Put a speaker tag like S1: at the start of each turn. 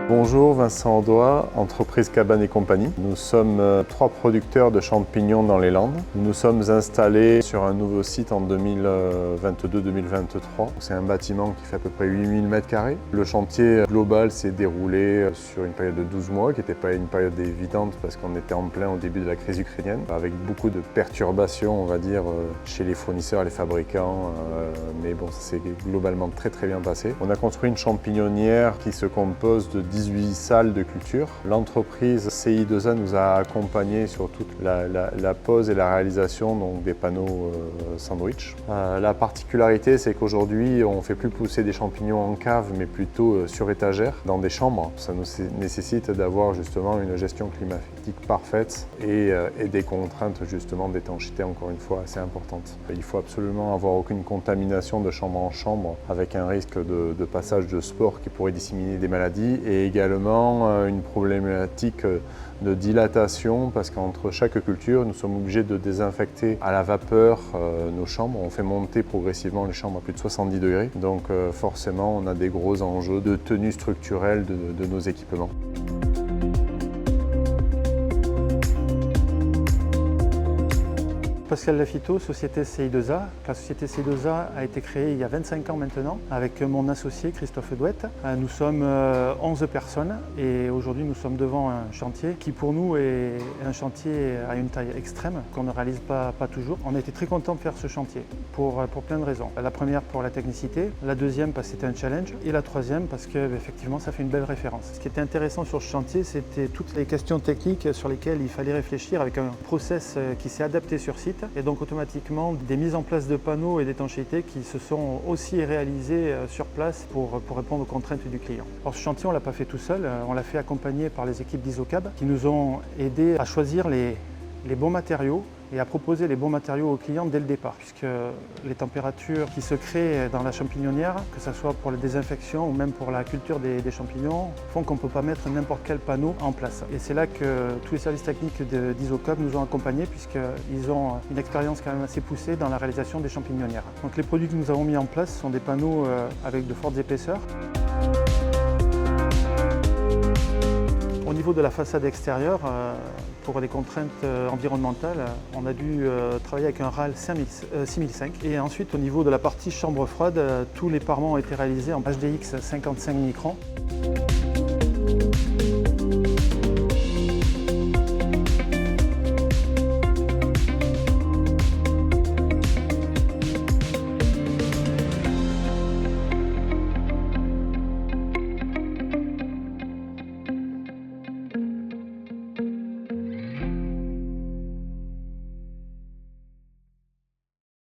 S1: Bonjour, Vincent Audois, entreprise Cabane et Compagnie. Nous sommes 3 producteurs de champignons dans les Landes. Nous nous sommes installés sur un nouveau site en 2022-2023. C'est un bâtiment qui fait à peu près 8000 m². Le chantier global s'est déroulé sur une période de 12 mois, qui n'était pas une période évidente parce qu'on était en plein au début de la crise ukrainienne, avec beaucoup de perturbations, on va dire, chez les fournisseurs et les fabricants. Mais bon, ça s'est globalement très bien passé. On a construit une champignonnière qui se compose de 18 salles de culture. L'entreprise CI2A nous a accompagnés sur toute la pose et la réalisation donc, des panneaux sandwich. La particularité, c'est qu'aujourd'hui, on ne fait plus pousser des champignons en cave, mais plutôt sur étagère, dans des chambres. Ça nous nécessite d'avoir justement une gestion climatique parfaite et des contraintes justement d'étanchéité, encore une fois, assez importantes. Il faut absolument avoir aucune contamination de chambre en chambre, avec un risque de passage de spores qui pourrait disséminer des maladies, et également une problématique de dilatation parce qu'entre chaque culture, nous sommes obligés de désinfecter à la vapeur nos chambres. On fait monter progressivement les chambres à plus de 70 degrés. Donc forcément, on a des gros enjeux de tenue structurelle de nos équipements.
S2: Pascal Lafitteau, société CI2A. La société CI2A a été créée il y a 25 ans maintenant avec mon associé Christophe Douette. Nous sommes 11 personnes et aujourd'hui nous sommes devant un chantier qui pour nous est un chantier à une taille extrême qu'on ne réalise pas toujours. On a été très contents de faire ce chantier pour plein de raisons. La première pour la technicité, la deuxième parce que c'était un challenge et la troisième parce que effectivement ça fait une belle référence. Ce qui était intéressant sur ce chantier, c'était toutes les questions techniques sur lesquelles il fallait réfléchir avec un process qui s'est adapté sur site. Et donc automatiquement des mises en place de panneaux et d'étanchéité qui se sont aussi réalisées sur place pour répondre aux contraintes du client. Alors ce chantier on ne l'a pas fait tout seul, on l'a fait accompagné par les équipes d'Isocab qui nous ont aidés à choisir les bons matériaux et à proposer les bons matériaux aux clients dès le départ, puisque les températures qui se créent dans la champignonnière, que ce soit pour la désinfection ou même pour la culture des champignons, font qu'on ne peut pas mettre n'importe quel panneau en place. Et c'est là que tous les services techniques d'Isocab nous ont accompagnés, puisqu'ils ont une expérience quand même assez poussée dans la réalisation des champignonnières. Donc les produits que nous avons mis en place sont des panneaux avec de fortes épaisseurs. Au niveau de la façade extérieure, pour les contraintes environnementales, on a dû travailler avec un RAL 6005. Et ensuite, au niveau de la partie chambre froide, tous les parements ont été réalisés en HDX 55 microns.